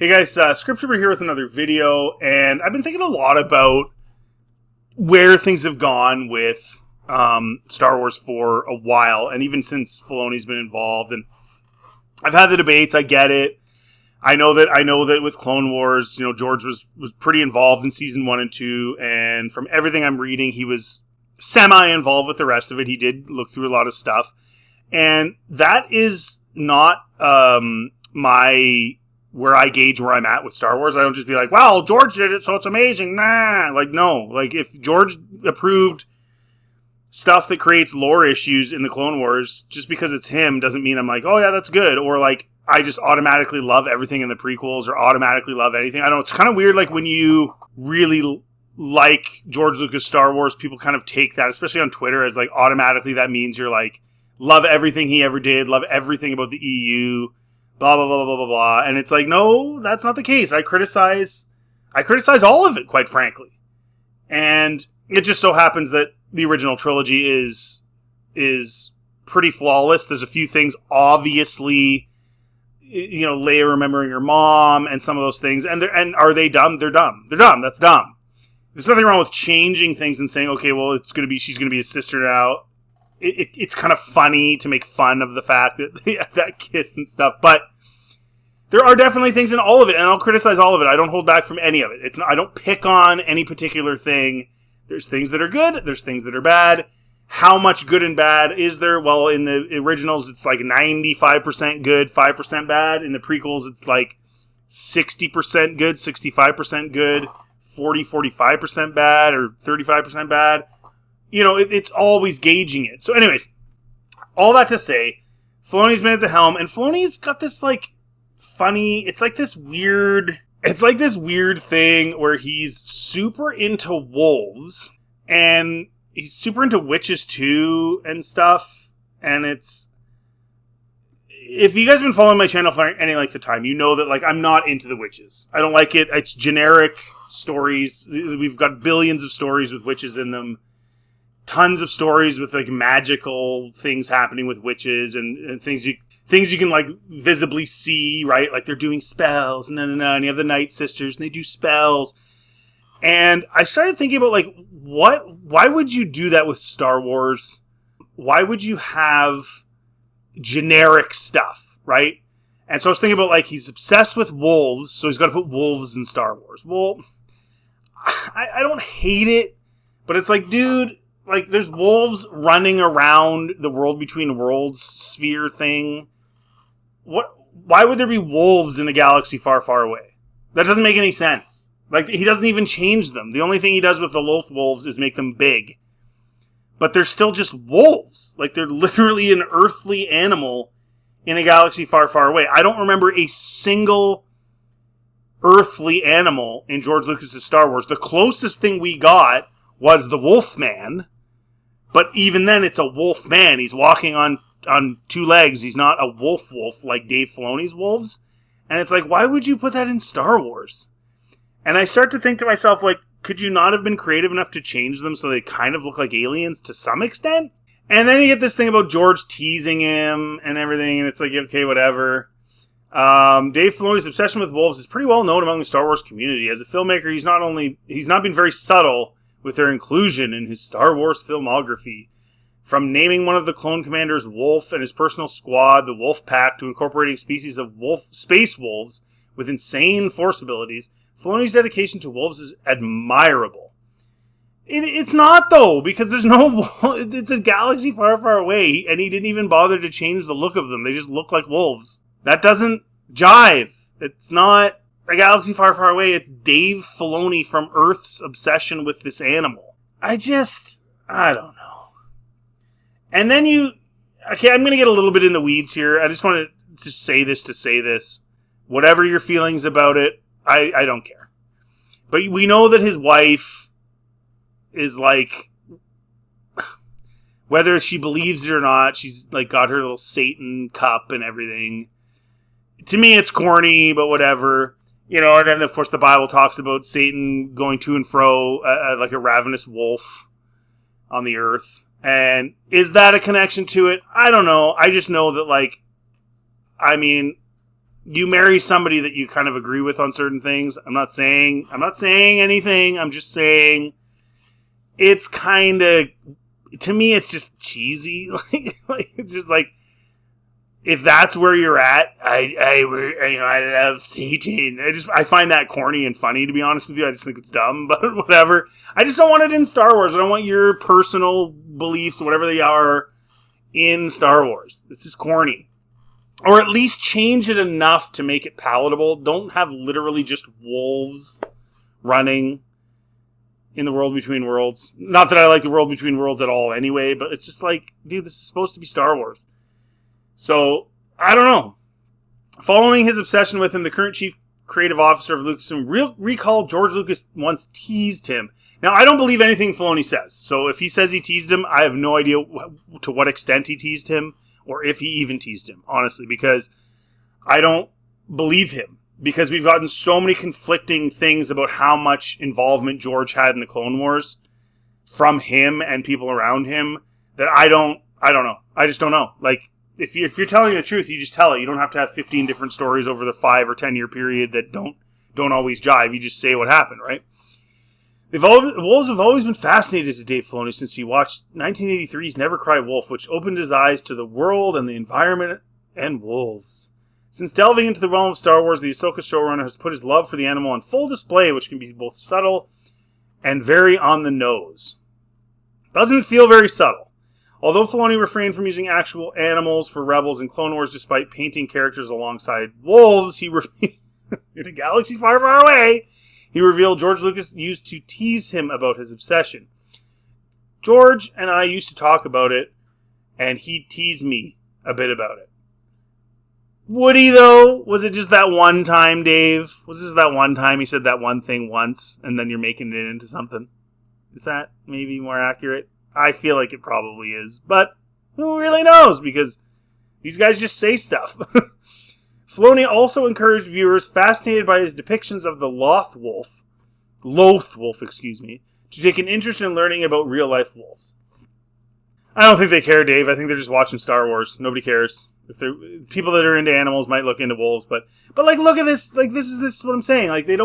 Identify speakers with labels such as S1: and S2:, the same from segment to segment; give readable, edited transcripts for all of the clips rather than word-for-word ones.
S1: Hey guys, Scripture here with another video, and I've been thinking a lot about where things have gone with Star Wars for a while, and even since Filoni's been involved. And I've had the debates. I get it. I know that with Clone Wars, George was pretty involved in season 1 and 2, and from everything I'm reading, he was semi-involved with the rest of it. He did look through a lot of stuff, and that is not where I gauge where I'm at with Star Wars. I don't just be like, well, George did it, so it's amazing. Nah. Like, no. Like, if George approved stuff that creates lore issues in the Clone Wars, just because it's him doesn't mean I'm like, oh yeah, that's good. Or like, I just automatically love everything in the prequels or automatically love anything. I don't know. It's kind of weird, like, when you really like George Lucas' Star Wars, people kind of take that, especially on Twitter, as like, automatically that means you're like, love everything he ever did, love everything about the EU, blah, blah, blah, blah, blah, blah. And it's like, no, that's not the case. I criticize all of it, quite frankly. And it just so happens that the original trilogy is pretty flawless. There's a few things, obviously, Leia remembering her mom and some of those things. And are they dumb? They're dumb. They're dumb. That's dumb. There's nothing wrong with changing things and saying, okay, well, she's going to be a sister now. It's kind of funny to make fun of the fact that that kiss and stuff, but there are definitely things in all of it, and I'll criticize all of it. I don't hold back from any of it. I don't pick on any particular thing. There's things that are good. There's things that are bad. How much good and bad is there? Well, in the originals, it's like 95% good, 5% bad. In the prequels, it's like 60% good, 65% good, 45% bad, or 35% bad. It's always gauging it. So anyways, all that to say, Filoni's been at the helm, and Filoni's got this, like, funny, it's like this weird thing where he's super into wolves, and he's super into witches too, and stuff, and if you guys have been following my channel for any length of time, you know that, like, I'm not into the witches. I don't like it. It's generic stories. We've got billions of stories with witches in them. Tons of stories with, like, magical things happening with witches and things you can, like, visibly see, right? Like, they're doing spells and and you have the Night Sisters and they do spells. And I started thinking about, like, why would you do that with Star Wars? Why would you have generic stuff, right? And so I was thinking about, like, he's obsessed with wolves, so he's got to put wolves in Star Wars. Well, I don't hate it, but it's like, dude, like, there's wolves running around the world between worlds sphere thing. Why would there be wolves in a galaxy far, far away? That doesn't make any sense. Like, he doesn't even change them. The only thing he does with the Loth wolves is make them big. But they're still just wolves. Like, they're literally an earthly animal in a galaxy far, far away. I don't remember a single earthly animal in George Lucas' Star Wars. The closest thing we got was the Wolfman. But even then, it's a wolf man. He's walking on 2 legs. He's not a wolf like Dave Filoni's wolves. And it's like, why would you put that in Star Wars? And I start to think to myself, like, could you not have been creative enough to change them so they kind of look like aliens to some extent? And then you get this thing about George teasing him and everything, and it's like, okay, whatever. Dave Filoni's obsession with wolves is pretty well known among the Star Wars community. As a filmmaker, he's not been very subtle with their inclusion in his Star Wars filmography. From naming one of the clone commanders Wolf and his personal squad, the Wolf Pack, to incorporating species of space wolves with insane force abilities, Filoni's dedication to wolves is admirable. It's not, though, because there's no... It's a galaxy far, far away, and he didn't even bother to change the look of them. They just look like wolves. That doesn't jive. It's not a galaxy far, far away. It's Dave Filoni from Earth's obsession with this animal. I don't know. And then okay, I'm going to get a little bit in the weeds here. I just wanted to say this. Whatever your feelings about it, I don't care. But we know that his wife is, like, whether she believes it or not, she's, like, got her little Satan cup and everything. To me, it's corny, but whatever. And then, of course, the Bible talks about Satan going to and fro like a ravenous wolf on the earth. And is that a connection to it? I don't know. I just know that, like, I mean, you marry somebody that you kind of agree with on certain things. I'm not saying anything. I'm just saying it's kind of, to me, it's just cheesy. Like it's just like, if that's where you're at, I love Satan. I find that corny and funny, to be honest with you. I just think it's dumb, but whatever. I just don't want it in Star Wars. I don't want your personal beliefs, whatever they are, in Star Wars. It's just corny. Or at least change it enough to make it palatable. Don't have literally just wolves running in the World Between Worlds. Not that I like the World Between Worlds at all anyway, but it's just like, dude, this is supposed to be Star Wars. So, I don't know. Following his obsession with him, the current chief creative officer of Lucasfilm recalled George Lucas once teased him. Now, I don't believe anything Filoni says. So, if he says he teased him, I have no idea to what extent he teased him, or if he even teased him, honestly, because I don't believe him. Because we've gotten so many conflicting things about how much involvement George had in the Clone Wars from him and people around him that I don't know. I just don't know. Like, if you're telling the truth, you just tell it. You don't have to have 15 different stories over the 5 or 10 year period that don't always jive. You just say what happened, right? Wolves have always been fascinated to Dave Filoni since he watched 1983's Never Cry Wolf, which opened his eyes to the world and the environment and wolves. Since delving into the realm of Star Wars, the Ahsoka showrunner has put his love for the animal on full display, which can be both subtle and very on the nose. Doesn't feel very subtle. Although Filoni refrained from using actual animals for Rebels and Clone Wars despite painting characters alongside wolves, in a galaxy far, far away, he revealed George Lucas used to tease him about his obsession. George and I used to talk about it, and he'd tease me a bit about it. Would he, though? Was it just that one time, Dave? Was this that one time he said that one thing once, and then you're making it into something? Is that maybe more accurate? I feel like it probably is, but who really knows? Because these guys just say stuff. Filoni also encouraged viewers fascinated by his depictions of the Loth Wolf, to take an interest in learning about real-life wolves. I don't think they care, Dave. I think they're just watching Star Wars. Nobody cares. If they're people that are into animals might look into wolves, but like, look at this. Like, this is what I'm saying. Like, they're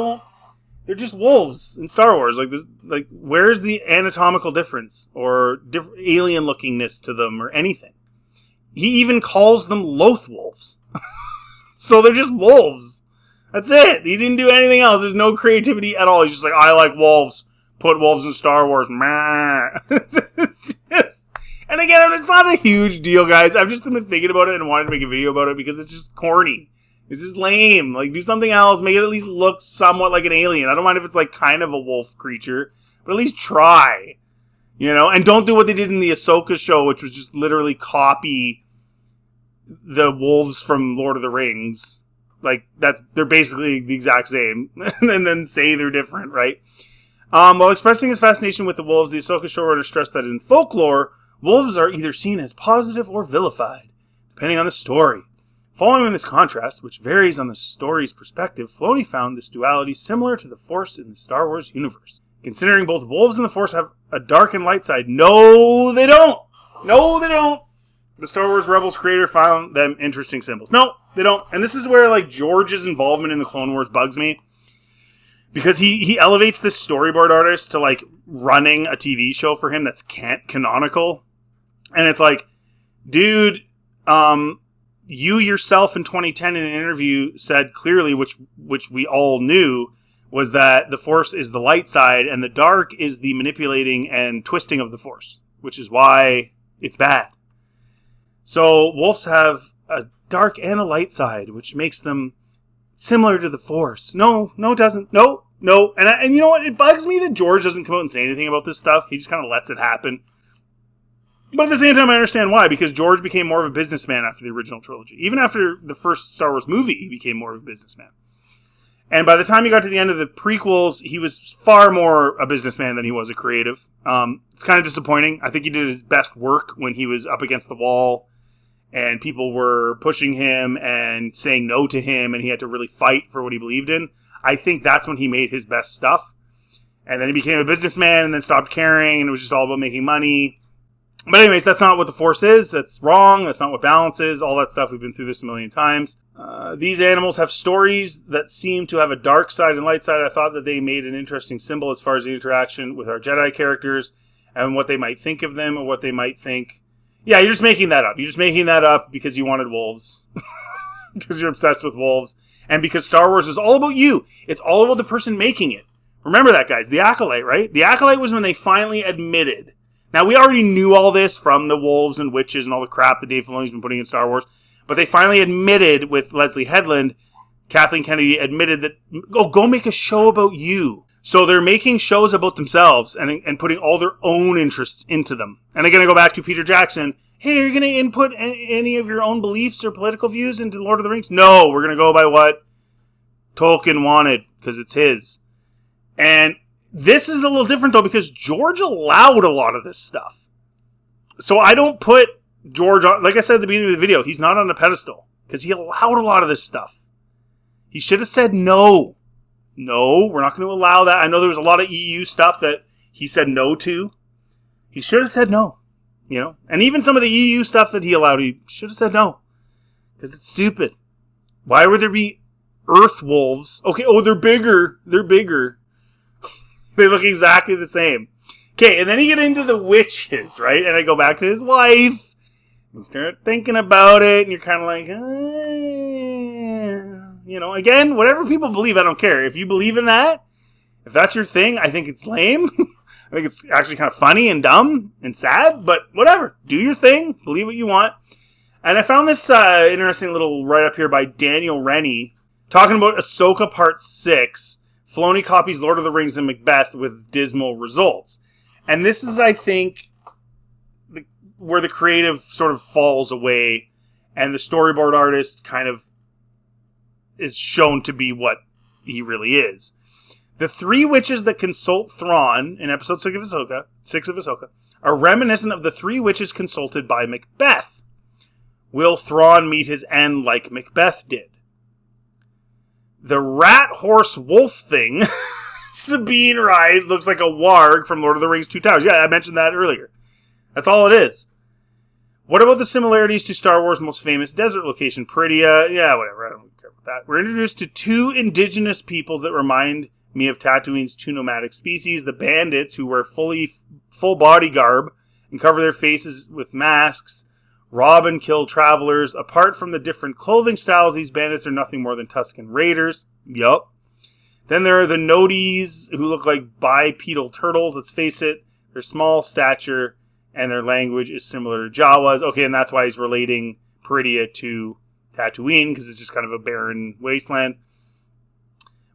S1: just wolves in Star Wars. Like, this, like, where's the anatomical difference or alien lookingness to them or anything? He even calls them Loth wolves. So they're just wolves. That's it. He didn't do anything else. There's no creativity at all. He's just like, I like wolves. Put wolves in Star Wars. It's just, and again, it's not a huge deal, guys. I've just been thinking about it and wanted to make a video about it because it's just corny. It's just lame. Like, do something else. Make it at least look somewhat like an alien. I don't mind if it's like kind of a wolf creature, but at least try. You know? And don't do what they did in the Ahsoka show, which was just literally copy the wolves from Lord of the Rings. Like, they're basically the exact same. And then say they're different, right? While expressing his fascination with the wolves, the Ahsoka showrunner stressed that in folklore, wolves are either seen as positive or vilified, depending on the story. Following this contrast, which varies on the story's perspective, Filoni found this duality similar to the Force in the Star Wars universe. Considering both wolves and the Force have a dark and light side. No, they don't! No, they don't! The Star Wars Rebels creator found them interesting symbols. No, they don't. And this is where, like, George's involvement in the Clone Wars bugs me. Because he elevates this storyboard artist to, like, running a TV show for him that's canonical. And it's like, dude, you yourself in 2010 in an interview said clearly, which we all knew, was that the Force is the light side and the dark is the manipulating and twisting of the Force, which is why it's bad. So wolves have a dark and a light side, which makes them similar to the Force. No, it doesn't. No. And you know what? It bugs me that George doesn't come out and say anything about this stuff. He just kind of lets it happen. But at the same time, I understand why, because George became more of a businessman after the original trilogy. Even after the first Star Wars movie, he became more of a businessman. And by the time he got to the end of the prequels, he was far more a businessman than he was a creative. It's kind of disappointing. I think he did his best work when he was up against the wall and people were pushing him and saying no to him and he had to really fight for what he believed in. I think that's when he made his best stuff. And then he became a businessman and then stopped caring and it was just all about making money. But anyways, that's not what the Force is. That's wrong. That's not what balance is. All that stuff. We've been through this a million times. These animals have stories that seem to have a dark side and light side. I thought that they made an interesting symbol as far as the interaction with our Jedi characters and what they might think of them or what they might think. Yeah, you're just making that up. You're just making that up because you wanted wolves. Because you're obsessed with wolves. And because Star Wars is all about you. It's all about the person making it. Remember that, guys. The Acolyte, right? The Acolyte was when they finally admitted. Now, we already knew all this from the wolves and witches and all the crap that Dave Filoni's been putting in Star Wars. But they finally admitted with Leslie Headland, Kathleen Kennedy admitted that, go make a show about you. So they're making shows about themselves and putting all their own interests into them. And again, I go back to Peter Jackson. Hey, are you going to input any of your own beliefs or political views into Lord of the Rings? No, we're going to go by what Tolkien wanted because it's his. And this is a little different, though, because George allowed a lot of this stuff. So I don't put George on, like I said at the beginning of the video, he's not on a pedestal because he allowed a lot of this stuff. He should have said no. No, we're not going to allow that. I know there was a lot of EU stuff that he said no to. He should have said no, you know? And even some of the EU stuff that he allowed, he should have said no. Because it's stupid. Why would there be earth wolves? Okay, they're bigger. They're bigger. They look exactly the same. Okay, and then you get into the witches, right? And I go back to his wife. You start thinking about it, and you're kind of like, you know, again, whatever people believe, I don't care. If you believe in that, if that's your thing, I think it's lame. I think it's actually kind of funny and dumb and sad, but whatever. Do your thing. Believe what you want. And I found this interesting little write-up here by Daniel Rennie talking about Ahsoka Part 6. Filoni copies Lord of the Rings and Macbeth with dismal results. And this is, I think, where the creative sort of falls away and the storyboard artist kind of is shown to be what he really is. The three witches that consult Thrawn in episode 6 of Ahsoka are reminiscent of the three witches consulted by Macbeth. Will Thrawn meet his end like Macbeth did? The rat, horse, wolf thing Sabine rides looks like a warg from Lord of the Rings Two Towers. Yeah, I mentioned that earlier. That's all it is. What about the similarities to Star Wars' most famous desert location, Peridea? Yeah, whatever. I don't care about that. We're introduced to two indigenous peoples that remind me of Tatooine's two nomadic species, the bandits, who wear full body garb and cover their faces with masks, rob and kill travelers. Apart from the different clothing styles, these bandits are nothing more than Tusken Raiders. Yup. Then there are the Nodis, who look like bipedal turtles. Let's face it, they're small stature, and their language is similar to Jawas. Okay, and that's why he's relating Peridea to Tatooine, because it's just kind of a barren wasteland.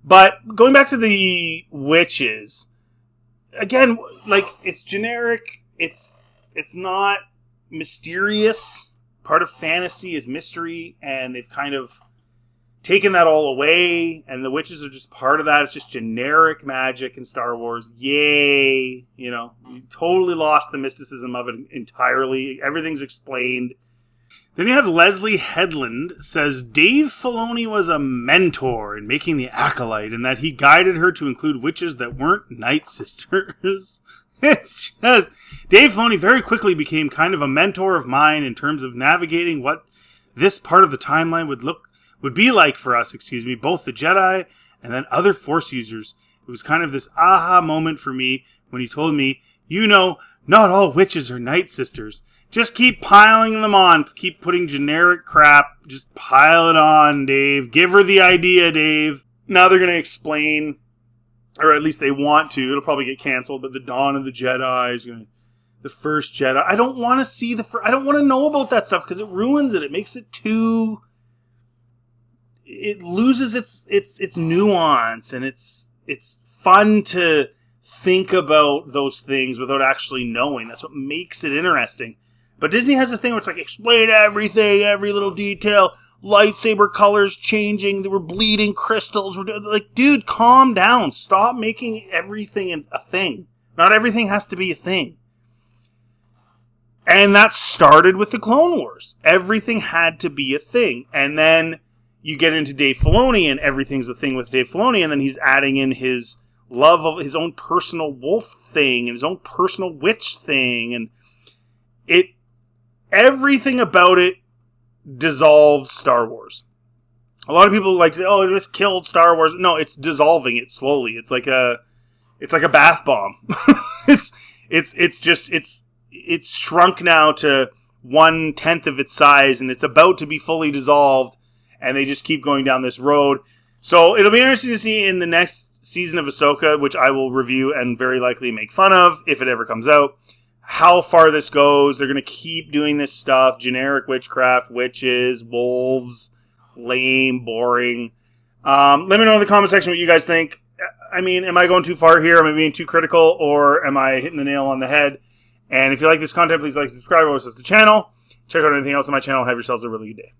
S1: But going back to the witches, again, like, it's generic. It's not mysterious. Part of fantasy is mystery, and they've kind of taken that all away, and the witches are just part of that. It's just generic magic in Star Wars. Yay! You know, you totally lost the mysticism of it entirely. Everything's explained. Then you have Leslie Headland says Dave Filoni was a mentor in making The Acolyte, and that he guided her to include witches that weren't Night Sisters. It's just, Dave Filoni very quickly became kind of a mentor of mine in terms of navigating what this part of the timeline would be like for us, both the Jedi and then other Force users. It was kind of this aha moment for me when he told me, you know, not all witches are Night Sisters. Just keep piling them on. Keep putting generic crap. Just pile it on, Dave. Give her the idea, Dave. Now they're going to explain, or at least they want to. It'll probably get canceled, but the Dawn of the Jedi is going to... The first Jedi. I don't want to see I don't want to know about that stuff because it ruins it. It makes it too... It loses its nuance, and it's fun to think about those things without actually knowing. That's what makes it interesting. But Disney has a thing where it's like, explain everything, every little detail, lightsaber colors changing, they were bleeding crystals. Like, dude, calm down. Stop making everything a thing. Not everything has to be a thing. And that started with the Clone Wars. Everything had to be a thing. And then you get into Dave Filoni, and everything's a thing with Dave Filoni, and then he's adding in his love of his own personal wolf thing, and his own personal witch thing, and everything about it dissolves Star Wars. A lot of people like, oh, this killed Star Wars. No, it's dissolving it slowly. It's like a bath bomb. it's shrunk now to 1/10 of its size, and it's about to be fully dissolved, and they just keep going down this road. So it'll be interesting to see in the next season of Ahsoka, which I will review and very likely make fun of if it ever comes out, how far this goes. They're going to keep doing this stuff, generic witchcraft, witches, wolves, lame, boring. Let me know in the comment section what you guys think. I mean, am I going too far here? Am I being too critical, or am I hitting the nail on the head? And if you like this content, please like, subscribe, also to the channel. Check out anything else on my channel. Have yourselves a really good day.